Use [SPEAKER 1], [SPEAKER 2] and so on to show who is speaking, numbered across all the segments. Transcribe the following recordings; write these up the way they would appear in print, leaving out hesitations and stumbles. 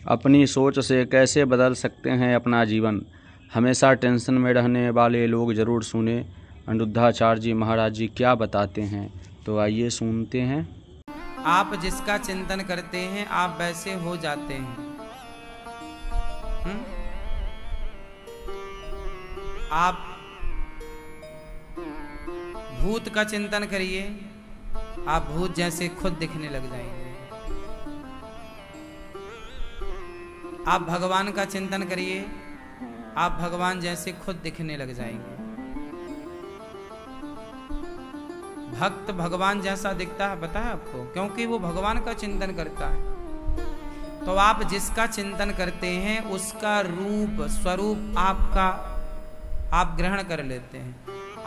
[SPEAKER 1] अपनी सोच से कैसे बदल सकते हैं अपना जीवन। हमेशा टेंशन में रहने वाले लोग ज़रूर सुने अनिरुद्धाचार्य जी महाराज जी क्या बताते हैं। तो आइए सुनते हैं।
[SPEAKER 2] आप जिसका चिंतन करते हैं आप वैसे हो जाते हैं। आप भूत का चिंतन करिए, आप भूत जैसे खुद दिखने लग जाएंगे। आप भगवान का चिंतन करिए, आप भगवान जैसे खुद दिखने लग जाएंगे। भक्त भगवान जैसा दिखता है, पता है आपको, क्योंकि वो भगवान का चिंतन करता है। तो आप जिसका चिंतन करते हैं उसका रूप स्वरूप आपका आप ग्रहण कर लेते हैं।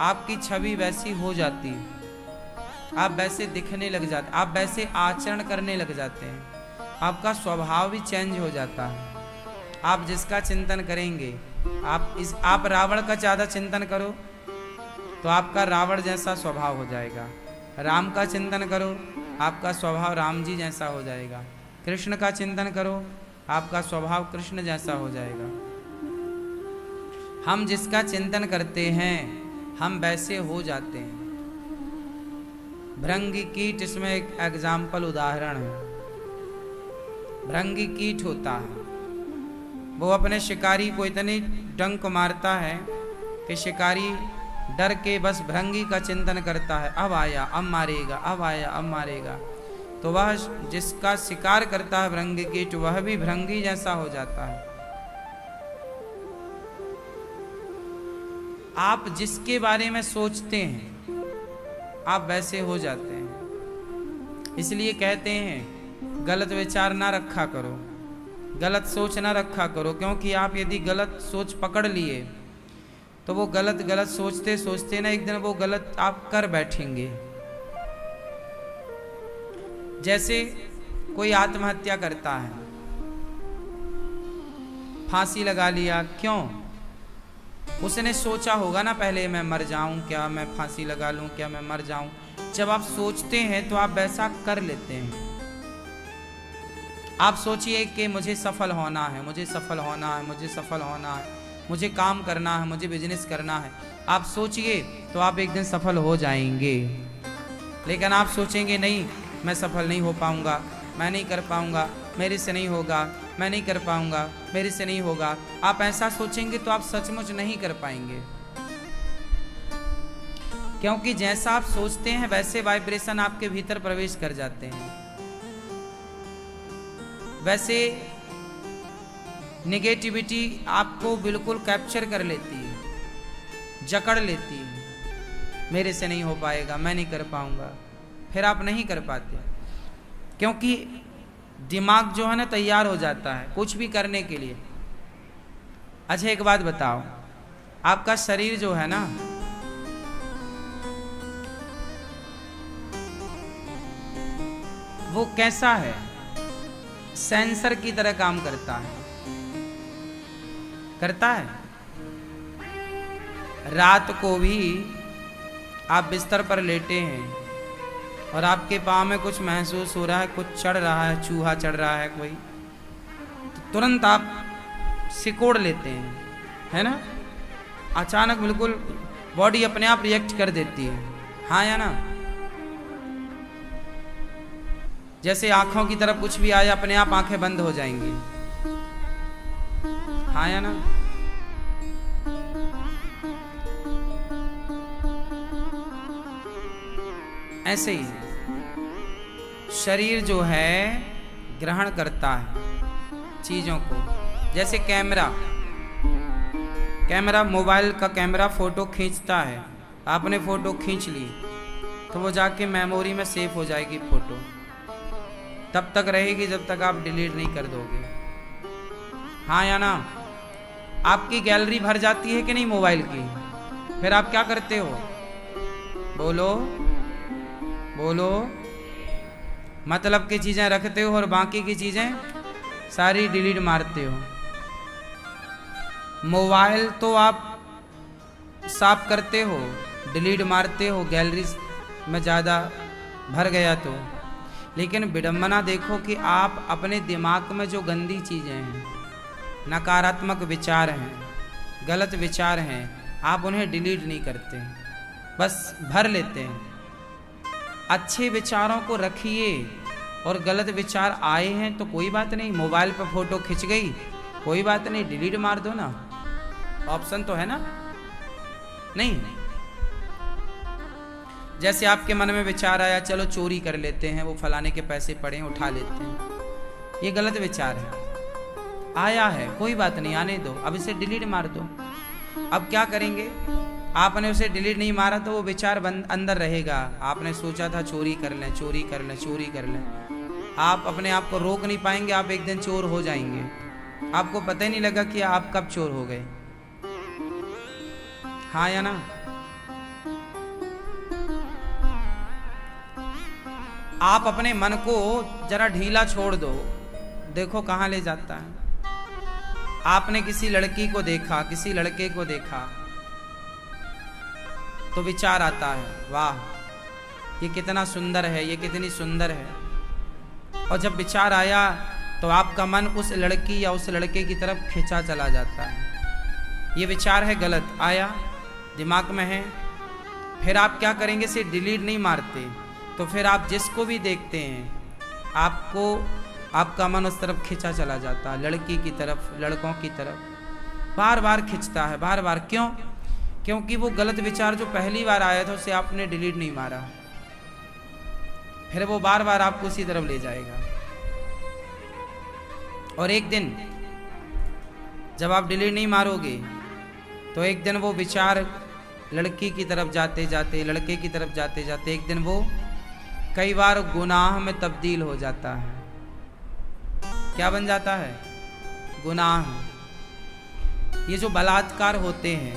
[SPEAKER 2] आपकी छवि वैसी हो जाती है, आप वैसे दिखने लग जाते, आप वैसे आचरण करने लग जाते हैं, आपका स्वभाव भी चेंज हो जाता है। आप जिसका चिंतन करेंगे, आप रावण का ज़्यादा चिंतन करो तो आपका रावण जैसा स्वभाव हो जाएगा। राम का चिंतन करो, आपका स्वभाव राम जी जैसा हो जाएगा। कृष्ण का चिंतन करो, आपका स्वभाव कृष्ण जैसा हो जाएगा। हम जिसका चिंतन करते हैं हम वैसे हो जाते हैं। भृंगी कीट इसमें एक एग्जाम्पल उदाहरण है। भृंगी कीट होता है, वो अपने शिकारी को इतनी डंक मारता है कि शिकारी डर के बस भृंगी का चिंतन करता है, अब आया अब मारेगा, अब आया अब मारेगा। तो वह जिसका शिकार करता है भृंगी कीट, वह भी भृंगी जैसा हो जाता है। आप जिसके बारे में सोचते हैं आप वैसे हो जाते हैं। इसलिए कहते हैं गलत विचार ना रखा करो, गलत सोच ना रखा करो, क्योंकि आप यदि गलत सोच पकड़ लिए तो वो गलत सोचते सोचते ना एक दिन वो गलत आप कर बैठेंगे। जैसे कोई आत्महत्या करता है, फांसी लगा लिया, क्यों? उसने सोचा होगा ना पहले, मैं मर जाऊं क्या, मैं फांसी लगा लूं क्या, मैं मर जाऊं। जब आप सोचते हैं तो आप वैसा कर लेते हैं। आप सोचिए कि मुझे सफल होना है, मुझे सफल होना है, मुझे सफल होना है, मुझे काम करना है, मुझे बिजनेस करना है। आप सोचिए तो आप एक दिन सफल हो जाएंगे। लेकिन आप सोचेंगे नहीं, मैं सफल नहीं हो पाऊंगा, मैं नहीं कर पाऊंगा, मेरे से नहीं होगा, मैं नहीं कर पाऊंगा, मेरे से नहीं होगा। आप ऐसा सोचेंगे तो आप सचमुच नहीं कर पाएंगे, क्योंकि जैसा आप सोचते हैं वैसे वाइब्रेशन आपके भीतर प्रवेश कर जाते हैं। वैसे निगेटिविटी आपको बिल्कुल कैप्चर कर लेती है, जकड़ लेती है। मेरे से नहीं हो पाएगा, मैं नहीं कर पाऊंगा, फिर आप नहीं कर पाते, क्योंकि दिमाग जो है ना तैयार हो जाता है कुछ भी करने के लिए। अच्छा एक बात बताओ, आपका शरीर जो है ना, वो कैसा है? सेंसर की तरह काम करता है, करता है। रात को भी आप बिस्तर पर लेटे हैं और आपके पाँव में कुछ महसूस हो रहा है, कुछ चढ़ रहा है, चूहा चढ़ रहा है कोई, तो तुरंत आप सिकोड़ लेते हैं, है ना? अचानक बिल्कुल बॉडी अपने आप रिएक्ट कर देती है, हाँ या ना? जैसे आंखों की तरफ कुछ भी आया अपने आप आंखें बंद हो जाएंगी, हाँ या ना? ऐसे ही शरीर जो है ग्रहण करता है चीजों को। जैसे कैमरा मोबाइल का कैमरा फोटो खींचता है, आपने फोटो खींच ली तो वो जाके मेमोरी में सेव हो जाएगी फोटो, तब तक रहेगी जब तक आप डिलीट नहीं कर दोगे, हाँ या ना? आपकी गैलरी भर जाती है कि नहीं मोबाइल की, फिर आप क्या करते हो? बोलो बोलो। मतलब की चीजें रखते हो और बाकी की चीजें सारी डिलीट मारते हो। मोबाइल तो आप साफ करते हो, डिलीट मारते हो, गैलरी में ज़्यादा भर गया तो। लेकिन विडंबना देखो कि आप अपने दिमाग में जो गंदी चीज़ें हैं, नकारात्मक विचार हैं, गलत विचार हैं, आप उन्हें डिलीट नहीं करते, बस भर लेते हैं। अच्छे विचारों को रखिए, और गलत विचार आए हैं तो कोई बात नहीं, मोबाइल पर फोटो खिंच गई, कोई बात नहीं, डिलीट मार दो ना, ऑप्शन तो है ना। नहीं, जैसे आपके मन में विचार आया चलो चोरी कर लेते हैं, वो फलाने के पैसे पड़े उठा लेते हैं, ये गलत विचार है, आया है कोई बात नहीं, आने दो, अब इसे डिलीट मार दो। अब क्या करेंगे, आपने उसे डिलीट नहीं मारा तो वो विचार अंदर रहेगा। आपने सोचा था चोरी कर लें, चोरी कर लें, चोरी कर लें, आप अपने आप को रोक नहीं पाएंगे, आप एक दिन चोर हो जाएंगे, आपको पता ही नहीं लगा कि आप कब चोर हो गए। हाँ या ना। आप अपने मन को जरा ढीला छोड़ दो, देखो कहाँ ले जाता है। आपने किसी लड़की को देखा, किसी लड़के को देखा, तो विचार आता है वाह ये कितना सुंदर है, ये कितनी सुंदर है, और जब विचार आया तो आपका मन उस लड़की या उस लड़के की तरफ खींचा चला जाता है। ये विचार है गलत, आया दिमाग में है, फिर आप क्या करेंगे, इसे डिलीट नहीं मारते, तो फिर आप जिसको भी देखते हैं आपको आपका मन उस तरफ खींचा चला जाता है, लड़की की तरफ, लड़कों की तरफ बार बार खींचता है, बार बार। क्यों? क्योंकि वो गलत विचार जो पहली बार आया था उसे आपने डिलीट नहीं मारा, फिर वो बार बार आपको उसी तरफ ले जाएगा। और एक दिन जब आप डिलीट नहीं मारोगे तो एक दिन वो विचार लड़की की तरफ जाते जाते, लड़के की तरफ जाते जाते, एक दिन वो कई बार गुनाह में तब्दील हो जाता है। क्या बन जाता है? गुनाह। ये जो बलात्कार होते हैं,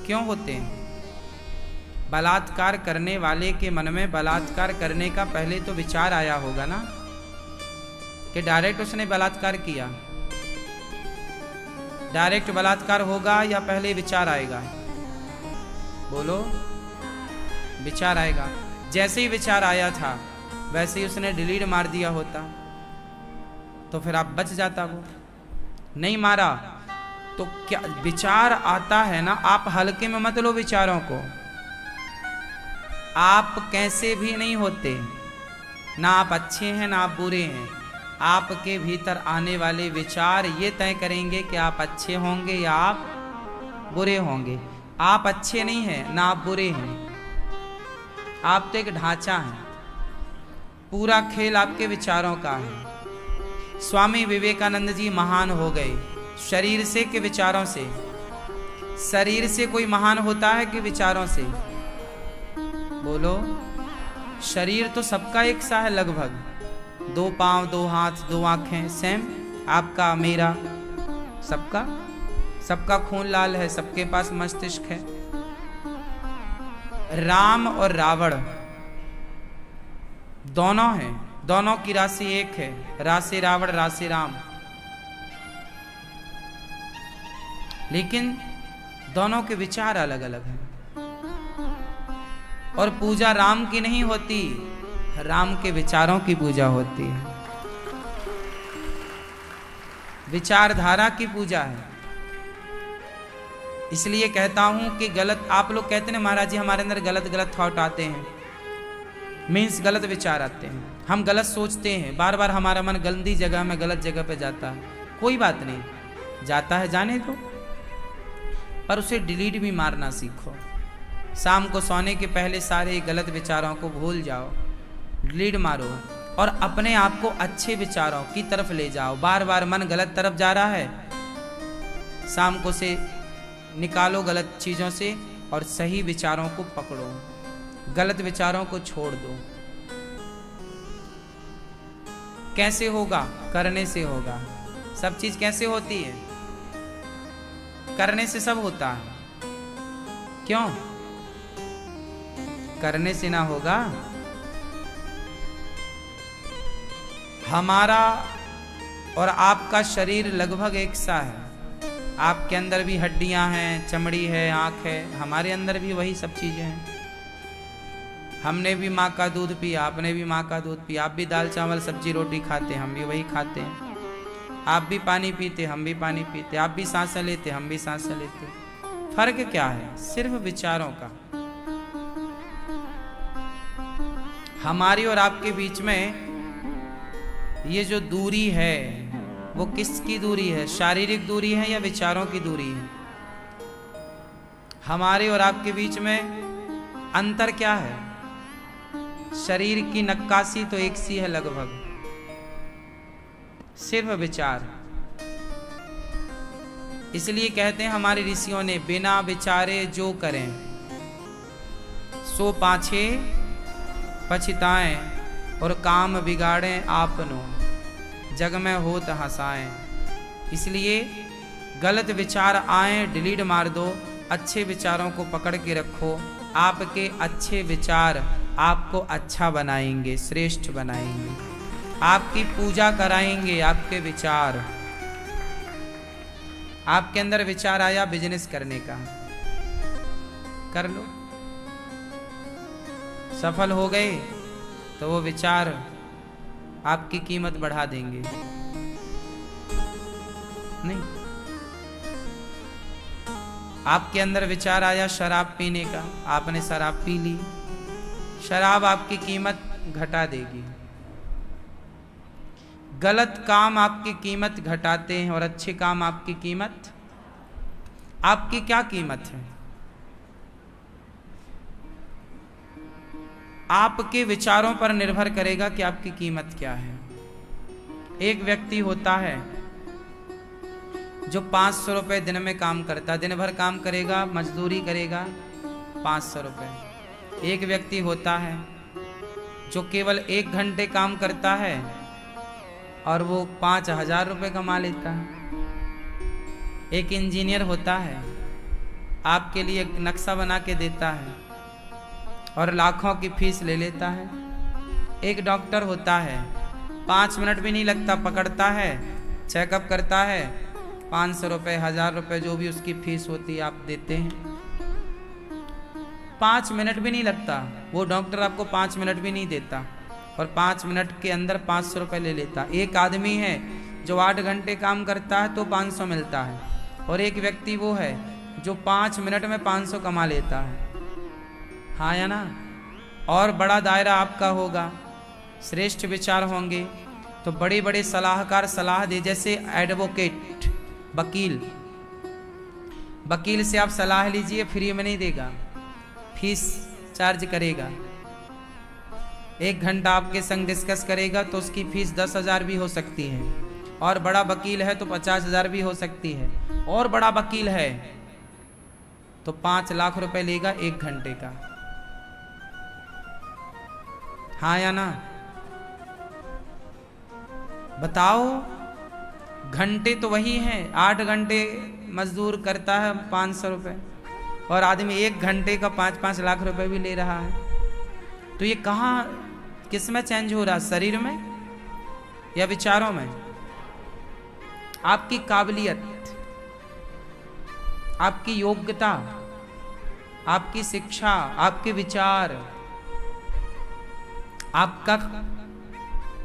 [SPEAKER 2] क्यों होते हैं? बलात्कार करने वाले के मन में बलात्कार करने का पहले तो विचार आया होगा ना, कि डायरेक्ट उसने बलात्कार किया। डायरेक्ट बलात्कार होगा या पहले विचार आएगा? बोलो। विचार आएगा। जैसे ही विचार आया था वैसे ही उसने डिलीट मार दिया होता तो फिर आप बच जाता। वो नहीं मारा तो क्या विचार आता है ना, आप हल्के में मत लो विचारों को। आप कैसे भी नहीं होते, ना आप अच्छे हैं ना आप बुरे हैं। आपके भीतर आने वाले विचार ये तय करेंगे कि आप अच्छे होंगे या आप बुरे होंगे। आप अच्छे नहीं हैं ना आप बुरे हैं, आप तो एक ढांचा है। पूरा खेल आपके विचारों का है। स्वामी विवेकानंद जी महान हो गए शरीर से कि विचारों से? शरीर से कोई महान होता है कि विचारों से? बोलो। शरीर तो सबका एक सा है लगभग, 2 पांव 2 हाथ 2 आंखें सेम, आपका मेरा सबका। सबका खून लाल है, सबके पास मस्तिष्क है। राम और रावण दोनों हैं, दोनों की राशि एक है, राशि रावण राशि राम। लेकिन दोनों के विचार अलग अलग हैं। और पूजा राम की नहीं होती, राम के विचारों की पूजा होती है। विचारधारा की पूजा है। इसलिए कहता हूं कि गलत, आप लोग कहते हैं महाराज जी हमारे अंदर गलत गलत थॉट आते हैं, मीन्स गलत विचार आते हैं, हम गलत सोचते हैं, बार बार हमारा मन गंदी जगह में गलत जगह पे जाता है। कोई बात नहीं, जाता है जाने दो, पर उसे डिलीट भी मारना सीखो। शाम को सोने के पहले सारे गलत विचारों को भूल जाओ, डिलीट मारो और अपने आप को अच्छे विचारों की तरफ ले जाओ। बार बार मन गलत तरफ जा रहा है, शाम को से निकालो गलत चीज़ों से और सही विचारों को पकड़ो, गलत विचारों को छोड़ दो। कैसे होगा? करने से होगा। सब चीज कैसे होती है? करने से सब होता है। क्यों? करने से ना होगा। हमारा और आपका शरीर लगभग एक सा है। आपके अंदर भी हड्डियां हैं, चमड़ी है, आंख है, हमारे अंदर भी वही सब चीजें हैं। हमने भी माँ का दूध पिया, आपने भी माँ का दूध पिया, आप भी दाल चावल सब्जी रोटी खाते, हम भी वही खाते हैं। आप भी पानी पीते, हम भी पानी पीते, आप भी सांसें लेते, हम भी सांसें लेते। फर्क क्या है? सिर्फ विचारों का। हमारी और आपके बीच में ये जो दूरी है वो किसकी दूरी है? शारीरिक दूरी है या विचारों की दूरी है? हमारे और आपके बीच में अंतर क्या है? शरीर की नक्काशी तो एक सी है लगभग, सिर्फ विचार। इसलिए कहते हैं हमारे ऋषियों ने, बिना विचारे जो करें सो पाछे पछताएं और काम बिगाड़ें आपनो, जग में होत हंसाएं। इसलिए गलत विचार आए डिलीट मार दो, अच्छे विचारों को पकड़ के रखो। आपके अच्छे विचार आपको अच्छा बनाएंगे, श्रेष्ठ बनाएंगे, आपकी पूजा कराएंगे। आपके विचार, आपके अंदर विचार आया बिजनेस करने का, कर लो। सफल हो गए तो वो विचार आपकी कीमत बढ़ा देंगे। नहीं, आपके अंदर विचार आया शराब पीने का, आपने शराब पी ली, शराब आपकी कीमत घटा देगी। गलत काम आपकी कीमत घटाते हैं और अच्छे काम आपकी कीमत। आपकी क्या कीमत है? आपके विचारों पर निर्भर करेगा कि आपकी कीमत क्या है। एक व्यक्ति होता है जो 500 रुपये दिन में काम करता, दिन भर काम करेगा, मजदूरी करेगा, 500 रुपये। एक व्यक्ति होता है जो केवल 1 घंटे काम करता है और वो 5000 रुपये कमा लेता है। एक इंजीनियर होता है, आपके लिए नक्शा बना के देता है और लाखों की फीस ले लेता है। एक डॉक्टर होता है, 5 मिनट भी नहीं लगता, पकड़ता है, चेकअप करता है, 500 रुपये, 1000 रुपये जो भी उसकी फीस होती है आप देते हैं। 5 मिनट भी नहीं लगता, वो डॉक्टर आपको 5 मिनट भी नहीं देता और 5 मिनट के अंदर 500 रुपये ले लेता। एक आदमी है जो 8 घंटे काम करता है तो 500 मिलता है, और एक व्यक्ति वो है जो 5 मिनट में 500 कमा लेता है। हाँ या ना? और बड़ा दायरा आपका होगा, श्रेष्ठ विचार होंगे तो बड़े बड़े सलाहकार सलाह दे, जैसे एडवोकेट, वकील। वकील से आप सलाह लीजिए, फ्री में नहीं देगा, फीस चार्ज करेगा। 1 घंटा आपके संग डिस्कस करेगा तो उसकी फीस 10,000 भी हो सकती है, और बड़ा वकील है तो 50,000 भी हो सकती है, और बड़ा वकील है तो 5 लाख रुपए लेगा 1 घंटे का। हाँ या ना? बताओ, घंटे तो वही हैं, 8 घंटे मजदूर करता है 500 रुपये, और आदमी 1 घंटे का 5-5 लाख रुपए भी ले रहा है। तो ये कहाँ, किस में चेंज हो रहा है? शरीर में या विचारों में? आपकी काबिलियत, आपकी योग्यता, आपकी शिक्षा, आपके विचार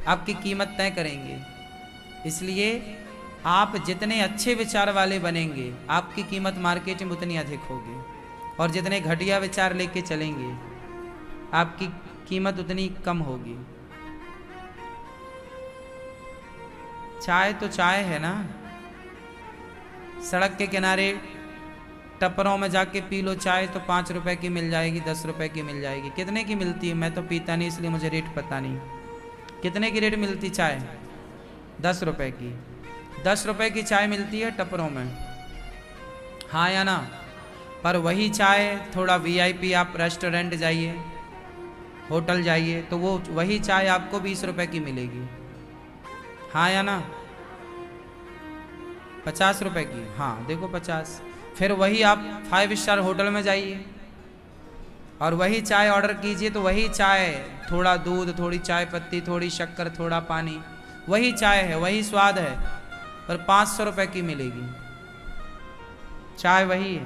[SPEAKER 2] आपकी कीमत तय करेंगे। इसलिए आप जितने अच्छे विचार वाले बनेंगे, आपकी कीमत मार्केट में उतनी अधिक होगी, और जितने घटिया विचार लेके चलेंगे आपकी कीमत उतनी कम होगी। चाय तो चाय है ना, सड़क के किनारे टपरों में जाके पी लो चाय तो 5 रुपए की मिल जाएगी, 10 रुपए की मिल जाएगी। कितने की मिलती है? मैं तो पीता नहीं इसलिए मुझे रेट पता नहीं। कितने की रेट मिलती चाय? 10 रुपए की। 10 रुपए की चाय मिलती है टपरों में, हाँ या ना? पर वही चाय थोड़ा VIP, आप रेस्टोरेंट जाइए, होटल जाइए, तो वो वही चाय आपको 20 रुपए की मिलेगी, हाँ या ना? 50 रुपए की, हाँ देखो 50। फिर वही आप 5 स्टार होटल में जाइए और वही चाय ऑर्डर कीजिए, तो वही चाय, थोड़ा दूध, थोड़ी चाय पत्ती, थोड़ी शक्कर, थोड़ा पानी, वही चाय है, वही स्वाद है, पर 500 रुपए की मिलेगी। चाय वही है,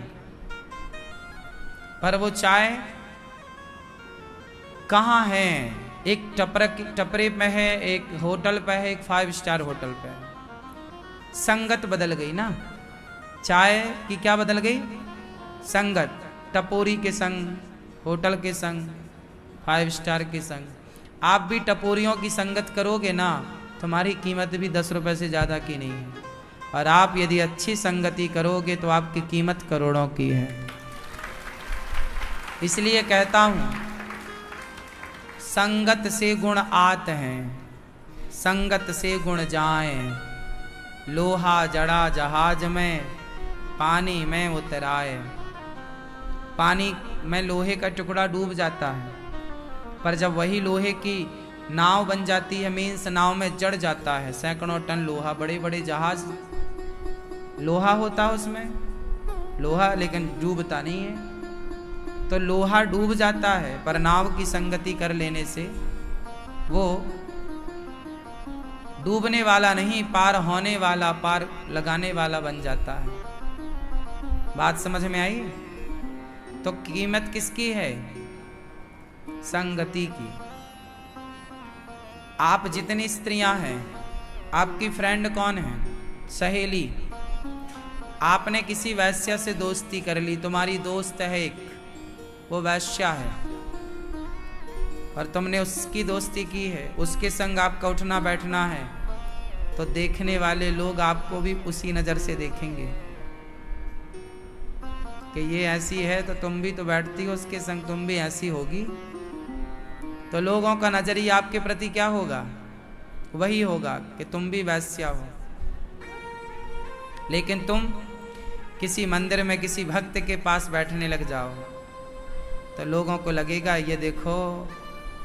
[SPEAKER 2] पर वो चाय कहाँ है? एक टपरे पे है, एक होटल पे है, एक 5 स्टार होटल पे है। संगत बदल गई ना। चाय की क्या बदल गई? संगत। टपोरी के संग, होटल के संग, 5 स्टार के संग। आप भी टपोरियों की संगत करोगे ना, तुम्हारी कीमत भी 10 रुपए से ज़्यादा की नहीं है। और आप यदि अच्छी संगति करोगे तो आपकी कीमत करोड़ों की है। इसलिए कहता हूँ, संगत से गुण आत हैं, संगत से गुण जाएं। लोहा जड़ा जहाज में, पानी में उतराए। पानी में लोहे का टुकड़ा डूब जाता है, पर जब वही लोहे की नाव बन जाती है, मीन्स नाव में जड़ जाता है सैकड़ों टन लोहा। बड़े बड़े जहाज, लोहा होता है उसमें, लोहा, लेकिन डूबता नहीं है। तो लोहा डूब जाता है, पर नाव की संगति कर लेने से वो डूबने वाला नहीं, पार होने वाला, पार लगाने वाला बन जाता है। बात समझ में आई? तो कीमत किसकी है? संगति की। आप जितनी स्त्रियां हैं, आपकी फ्रेंड कौन है? सहेली। आपने किसी वैश्या से दोस्ती कर ली, तुम्हारी दोस्त है एक, वो वैश्या है, और तुमने उसकी दोस्ती की है, उसके संग आपका उठना बैठना है, तो देखने वाले लोग आपको भी उसी नज़र से देखेंगे कि ये ऐसी है, तो तुम भी तो बैठती हो उसके संग, तुम भी ऐसी होगी। तो लोगों का नजरिया आपके प्रति क्या होगा? वही होगा कि तुम भी वैश्या हो। लेकिन तुम किसी मंदिर में किसी भक्त के पास बैठने लग जाओ, तो लोगों को लगेगा ये देखो,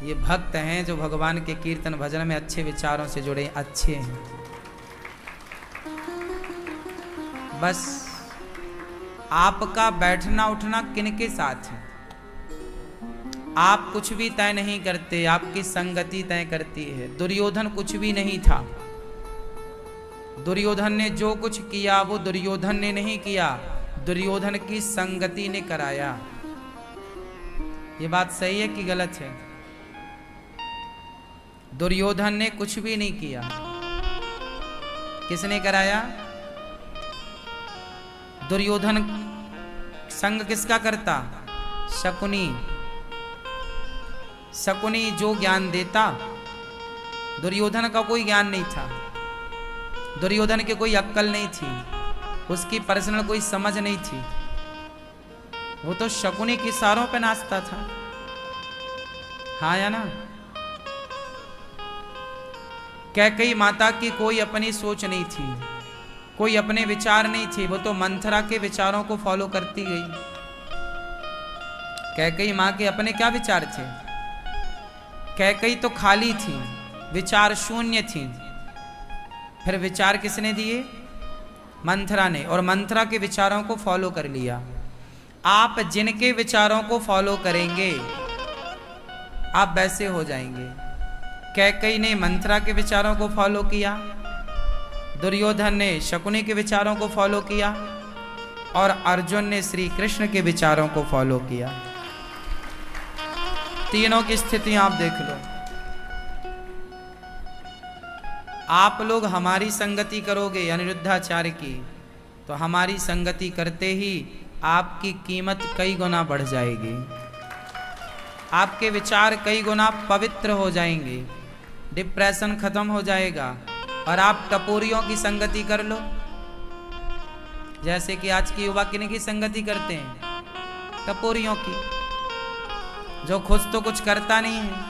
[SPEAKER 2] ये भक्त हैं जो भगवान के कीर्तन भजन में अच्छे विचारों से जुड़े, अच्छे हैं। बस आपका बैठना उठना किनके साथ है? आप कुछ भी तय नहीं करते, आपकी संगति तय करती है। दुर्योधन कुछ भी नहीं था। दुर्योधन ने जो कुछ किया वो दुर्योधन ने नहीं किया, दुर्योधन की संगति ने कराया। ये बात सही है कि गलत है? दुर्योधन ने कुछ भी नहीं किया, किसने कराया? दुर्योधन संग किसका करता? शकुनी। शकुनी जो ज्ञान देता, दुर्योधन का कोई ज्ञान नहीं था, दुर्योधन की कोई अक्ल नहीं थी, उसकी पर्सनल कोई समझ नहीं थी, वो तो शकुनी के इशारों पे नाचता था। हाँ या ना? कैकेयी माता की कोई अपनी सोच नहीं थी, कोई अपने विचार नहीं थे, वो तो मंथरा के विचारों को फॉलो करती गई। कैकेयी माँ के अपने क्या विचार थे? कैकेयी तो खाली थी, विचार शून्य थी। फिर विचार किसने दिए? मंथरा ने, और मंथरा के विचारों को फॉलो कर लिया। आप जिनके विचारों को फॉलो करेंगे आप वैसे हो जाएंगे। कैकेयी ने मंथरा के विचारों को फॉलो किया, दुर्योधन ने शकुनी के विचारों को फॉलो किया, और अर्जुन ने श्री कृष्ण के विचारों को फॉलो किया। तीनों की स्थिति आप देख लो। आप लोग हमारी संगति करोगे अनिरुद्धाचार्य की, तो हमारी संगति करते ही आपकी कीमत कई गुना बढ़ जाएगी, आपके विचार कई गुना पवित्र हो जाएंगे, डिप्रेशन खत्म हो जाएगा। और आप टपोरियों की संगति कर लो, जैसे कि आज की युवा किन की संगति करते हैं? टपोरियों की, जो खुद तो कुछ करता नहीं है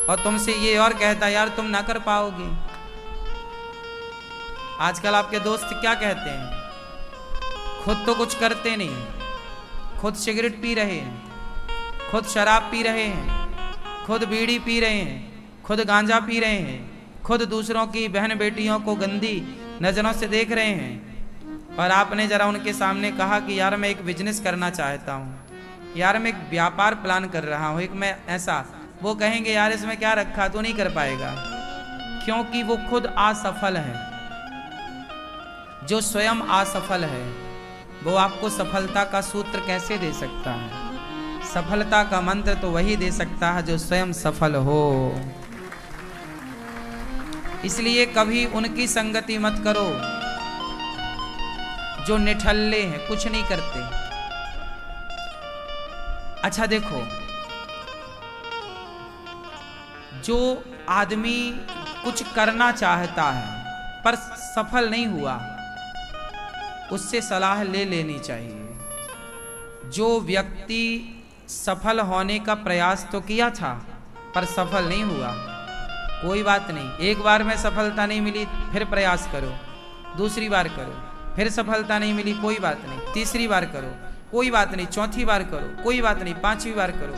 [SPEAKER 2] और तुमसे ये और कहता यार तुम ना कर पाओगे। आजकल आपके दोस्त क्या कहते हैं? खुद तो कुछ करते नहीं, खुद सिगरेट पी रहे हैं, खुद शराब पी रहे हैं, खुद बीड़ी पी रहे हैं, खुद गांजा पी रहे हैं, खुद दूसरों की बहन बेटियों को गंदी नजरों से देख रहे हैं। और आपने जरा उनके सामने कहा कि यार मैं एक बिजनेस करना चाहता हूँ, यार मैं एक व्यापार प्लान कर रहा हूँ, एक मैं ऐसा, वो कहेंगे यार इसमें क्या रखा, तो नहीं कर पाएगा, क्योंकि वो खुद असफल है। जो स्वयं असफल है वो आपको सफलता का सूत्र कैसे दे सकता है? सफलता का मंत्र तो वही दे सकता है जो स्वयं सफल हो। इसलिए कभी उनकी संगति मत करो जो निठल्ले हैं, कुछ नहीं करते। अच्छा देखो, जो आदमी कुछ करना चाहता है पर सफल नहीं हुआ, उससे सलाह ले लेनी चाहिए। जो व्यक्ति सफल होने का प्रयास तो किया था पर सफल नहीं हुआ, कोई बात नहीं, एक बार में सफलता नहीं मिली फिर प्रयास करो, दूसरी बार करो, फिर सफलता नहीं मिली कोई बात नहीं, तीसरी बार करो कोई बात नहीं, चौथी बार करो कोई बात नहीं, पांचवी बार करो।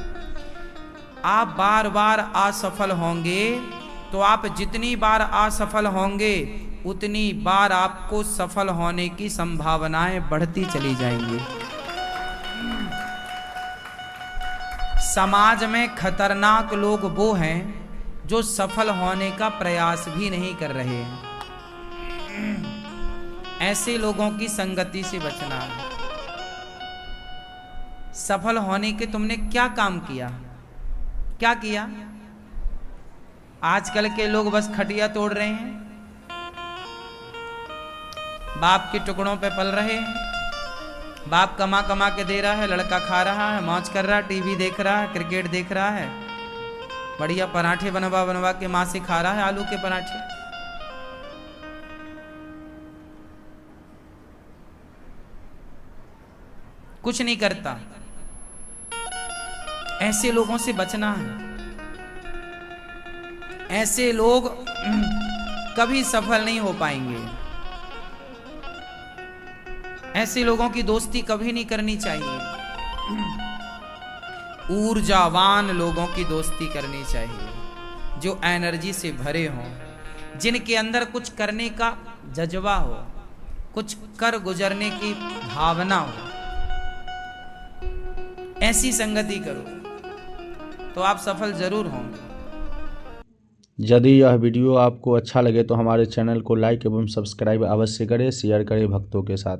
[SPEAKER 2] आप बार बार असफल होंगे तो आप जितनी बार असफल होंगे उतनी बार आपको सफल होने की संभावनाएं बढ़ती चली जाएंगी। समाज में खतरनाक लोग वो हैं जो सफल होने का प्रयास भी नहीं कर रहे हैं। ऐसे लोगों की संगति से बचना है। सफल होने के तुमने क्या काम किया, क्या किया? आजकल के लोग बस खटिया तोड़ रहे हैं, बाप के टुकड़ों पे पल रहे हैं, बाप कमा कमा के दे रहा है, लड़का खा रहा है, मौज कर रहा है, टीवी देख रहा है, क्रिकेट देख रहा है, बढ़िया पराठे बनवा बनवा के माँ से खा रहा है, आलू के पराठे। कुछ नहीं करता। ऐसे लोगों से बचना है। ऐसे लोग कभी सफल नहीं हो पाएंगे। ऐसे लोगों की दोस्ती कभी नहीं करनी चाहिए। ऊर्जावान लोगों की दोस्ती करनी चाहिए, जो एनर्जी से भरे हों, जिनके अंदर कुछ करने का जज्बा हो, कुछ कर गुजरने की भावना हो। ऐसी संगति करो तो आप सफल जरूर होंगे।
[SPEAKER 1] यदि यह वीडियो आपको अच्छा लगे तो हमारे चैनल को लाइक एवं सब्सक्राइब अवश्य करें, शेयर करें भक्तों के साथ।